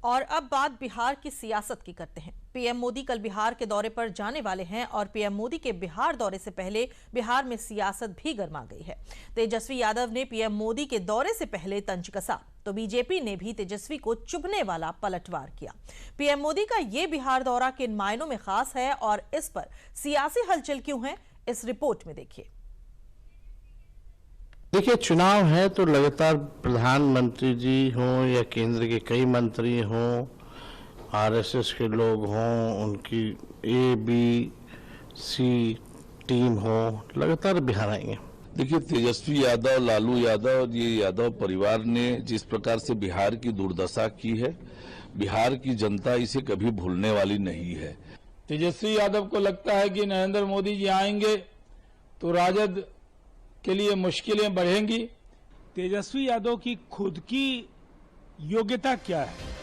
और अब बात बिहार की सियासत की करते हैं। पीएम मोदी कल बिहार के दौरे पर जाने वाले हैं और पीएम मोदी के बिहार दौरे से पहले बिहार में सियासत भी गर्मा गई है। तेजस्वी यादव ने पीएम मोदी के दौरे से पहले तंज कसा तो बीजेपी ने भी तेजस्वी को चुभने वाला पलटवार किया। पीएम मोदी का ये बिहार दौरा किन मायनों में खास है और इस पर सियासी हलचल क्यों है, इस रिपोर्ट में देखिए। देखिए, चुनाव है तो लगातार प्रधानमंत्री जी हों या केंद्र के कई मंत्री हों, आरएसएस के लोग हों, उनकी ABC टीम हो, लगातार बिहार आएंगे। देखिए, तेजस्वी यादव, लालू यादव और ये यादव परिवार ने जिस प्रकार से बिहार की दुर्दशा की है, बिहार की जनता इसे कभी भूलने वाली नहीं है। तेजस्वी यादव को लगता है कि नरेंद्र मोदी जी आएंगे तो राजद के लिए मुश्किलें बढ़ेंगी। तेजस्वी यादव की खुद की योग्यता क्या है?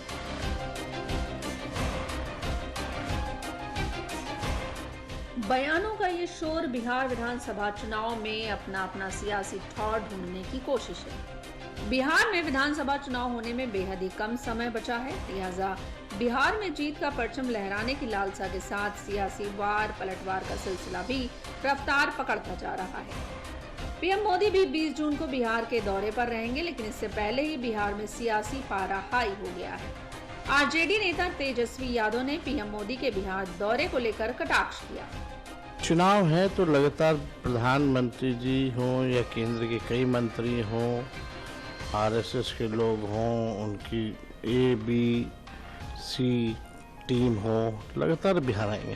बयानों का ये शोर बिहार विधानसभा चुनाव में अपना अपना सियासी ठौर ढूंढने की कोशिश है। बिहार में विधानसभा चुनाव होने में बेहद ही कम समय बचा है, लिहाजा बिहार में जीत का परचम लहराने की लालसा के साथ सियासी वार पलटवार का सिलसिला भी रफ्तार पकड़ता जा रहा है। पीएम मोदी भी 20 जून को बिहार के दौरे पर रहेंगे, लेकिन इससे पहले ही बिहार में सियासी पारा हाई हो गया है। आरजेडी नेता तेजस्वी यादव ने पीएम मोदी के बिहार दौरे को लेकर कटाक्ष किया। चुनाव है तो लगातार प्रधानमंत्री जी हों या केंद्र के कई मंत्री हों, आरएसएस के लोग हों, उनकी ABC टीम हो, लगातार बिहार आएंगे।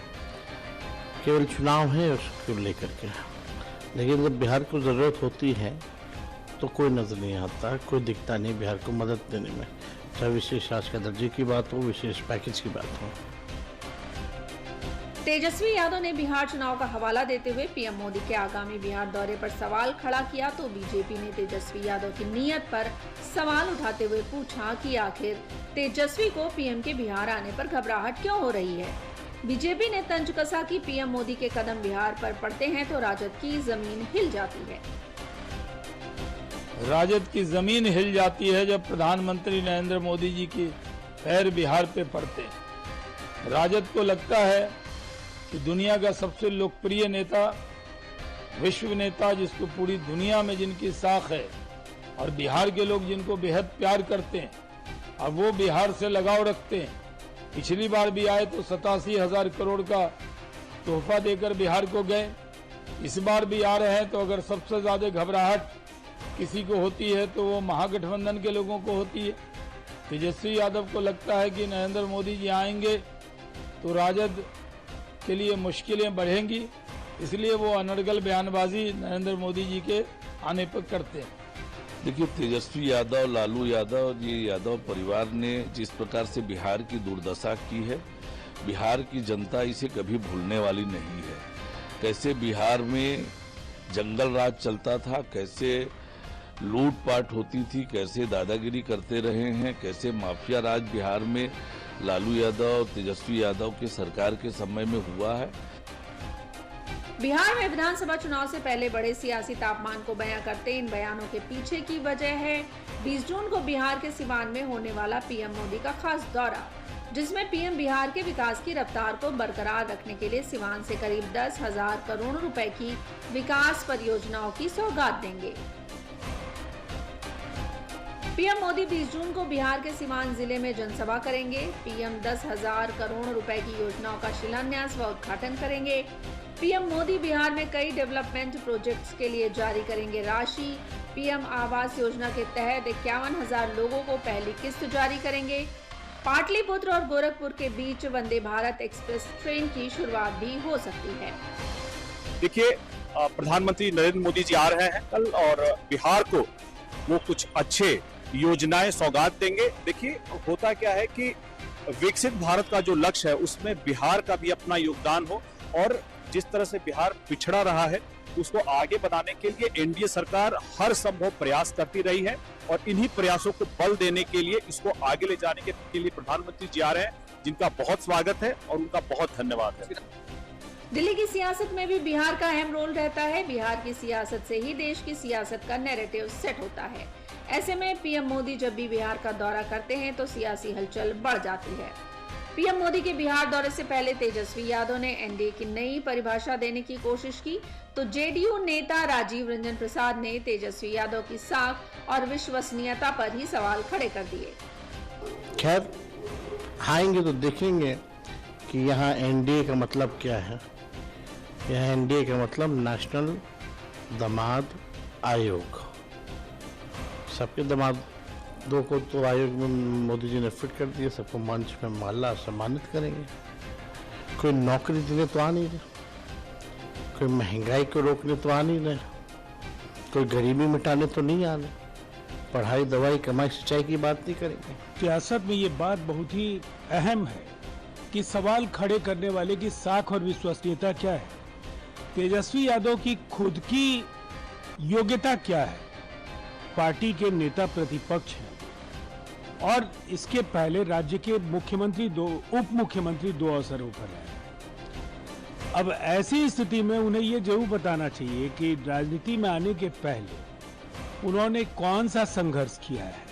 केवल चुनाव है उसको लेकर के, लेकिन जब बिहार को ज़रूरत होती है तो कोई नज़र नहीं आता, कोई दिखता नहीं बिहार को मदद देने में, चाहे विशेष राज का दर्जे की बात हो, विशेष पैकेज की बात हो। तेजस्वी यादव ने बिहार चुनाव का हवाला देते हुए पीएम मोदी के आगामी बिहार दौरे पर सवाल खड़ा किया तो बीजेपी ने तेजस्वी यादव की नीयत पर सवाल उठाते हुए पूछा कि आखिर तेजस्वी को पीएम के बिहार आने पर घबराहट क्यों हो रही है। बीजेपी ने तंज कसा कि पीएम मोदी के कदम बिहार पर पड़ते हैं तो राजद की जमीन हिल जाती है। राजद की जमीन हिल जाती है जब प्रधानमंत्री नरेंद्र मोदी जी के पैर बिहार पे पड़ते हैं। राजद को लगता है कि दुनिया का सबसे लोकप्रिय नेता, विश्व नेता, जिसको पूरी दुनिया में जिनकी साख है और बिहार के लोग जिनको बेहद प्यार करते हैं और वो बिहार से लगाव रखते हैं, पिछली बार भी आए तो 87,000 करोड़ का तोहफा देकर बिहार को गए। इस बार भी आ रहे हैं तो अगर सबसे ज्यादा घबराहट किसी को होती है तो वो महागठबंधन के लोगों को होती है। तेजस्वी यादव को लगता है कि नरेंद्र मोदी जी आएंगे तो राजद के लिए मुश्किलें बढ़ेंगी, इसलिए वो अनर्गल बयानबाजी नरेंद्र मोदी जी के आने पर करते हैं। देखिए, तेजस्वी यादव, लालू यादव और ये यादव परिवार ने जिस प्रकार से बिहार की दुर्दशा की है, बिहार की जनता इसे कभी भूलने वाली नहीं है। कैसे बिहार में जंगल राज चलता था, कैसे लूटपाट होती थी, कैसे दादागिरी करते रहे हैं, कैसे माफिया राज बिहार में लालू यादव और तेजस्वी यादव के सरकार के समय में हुआ है। बिहार में विधानसभा चुनाव से पहले बड़े सियासी तापमान को बयां करते इन बयानों के पीछे की वजह है 20 जून को बिहार के सिवान में होने वाला पीएम मोदी का खास दौरा, जिसमें पीएम बिहार के विकास की रफ्तार को बरकरार रखने के लिए सिवान से करीब 10,000 करोड़ रुपए की विकास परियोजनाओं की सौगात देंगे। पीएम मोदी 20 जून को बिहार के सिवान जिले में जनसभा करेंगे। पीएम 10,000 करोड़ रुपए की योजनाओं का शिलान्यास व उद्घाटन करेंगे। पीएम मोदी बिहार में कई डेवलपमेंट प्रोजेक्ट्स के लिए जारी करेंगे राशि। पीएम आवास योजना के तहत 51,000 लोगों को पहली किस्त जारी करेंगे। पाटलिपुत्र और गोरखपुर के बीच वंदे भारत एक्सप्रेस ट्रेन की शुरुआत भी हो सकती है। देखिए, प्रधानमंत्री नरेंद्र मोदी जी आ रहे हैं कल और बिहार को वो कुछ अच्छे योजनाएं सौगात देंगे। देखिए, होता क्या है कि विकसित भारत का जो लक्ष्य है उसमें बिहार का भी अपना योगदान हो और जिस तरह से बिहार पिछड़ा रहा है उसको आगे बढ़ाने के लिए एनडीए सरकार हर संभव प्रयास करती रही है और इन्हीं प्रयासों को बल देने के लिए इसको आगे ले जाने के लिए प्रधानमंत्री जी आ रहे हैं, जिनका बहुत स्वागत है और उनका बहुत धन्यवाद है। दिल्ली की सियासत में भी बिहार का अहम रोल रहता है। बिहार की सियासत से ही देश की सियासत का नैरेटिव सेट होता है। ऐसे में पीएम मोदी जब भी बिहार का दौरा करते हैं तो सियासी हलचल बढ़ जाती है। पीएम मोदी के बिहार दौरे से पहले तेजस्वी यादव ने एनडीए की नई परिभाषा देने की कोशिश की, तो जेडीयू नेता राजीव रंजन प्रसाद ने तेजस्वी यादव की साख और विश्वसनीयता पर ही सवाल खड़े कर दिए। खैर, आएंगे तो देखेंगे कि यहाँ एनडीए का मतलब क्या है। यहाँ एनडीए का मतलब नेशनल दामाद आयोग। सबके दामादों को तो आयोग में मोदी जी ने फिट कर दिया, सबको मंच में माला सम्मानित करेंगे। कोई नौकरी देने तो आ नहीं रहे, कोई महंगाई को रोकने तो आ नहीं रहे, कोई गरीबी मिटाने तो नहीं आ रहे, पढ़ाई दवाई कमाई सिंचाई की बात नहीं करेंगे। सियासत में ये बात बहुत ही अहम है कि सवाल खड़े करने वाले की साख और विश्वसनीयता क्या है, तेजस्वी यादव की खुद की योग्यता क्या है। पार्टी के नेता प्रतिपक्ष हैं और इसके पहले राज्य के मुख्यमंत्री उप मुख्यमंत्री 2 अवसरों पर हैं। अब ऐसी स्थिति में उन्हें ये जरूर बताना चाहिए कि राजनीति में आने के पहले उन्होंने कौन सा संघर्ष किया है,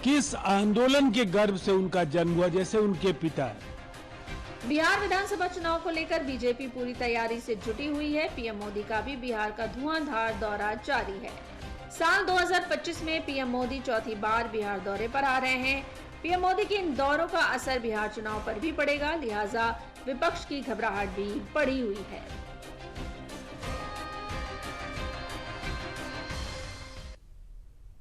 किस आंदोलन के गर्भ से उनका जन्म हुआ, जैसे उनके पिता। बिहार विधानसभा चुनाव को लेकर बीजेपी पूरी तैयारी से जुटी हुई है। पीएम मोदी का भी बिहार का धुआंधार दौरा जारी है। साल 2025 में पीएम मोदी चौथी बार बिहार दौरे पर आ रहे हैं। पीएम मोदी के इन दौरों का असर बिहार चुनाव पर भी पड़ेगा, लिहाजा विपक्ष की घबराहट भी बढ़ी हुई है।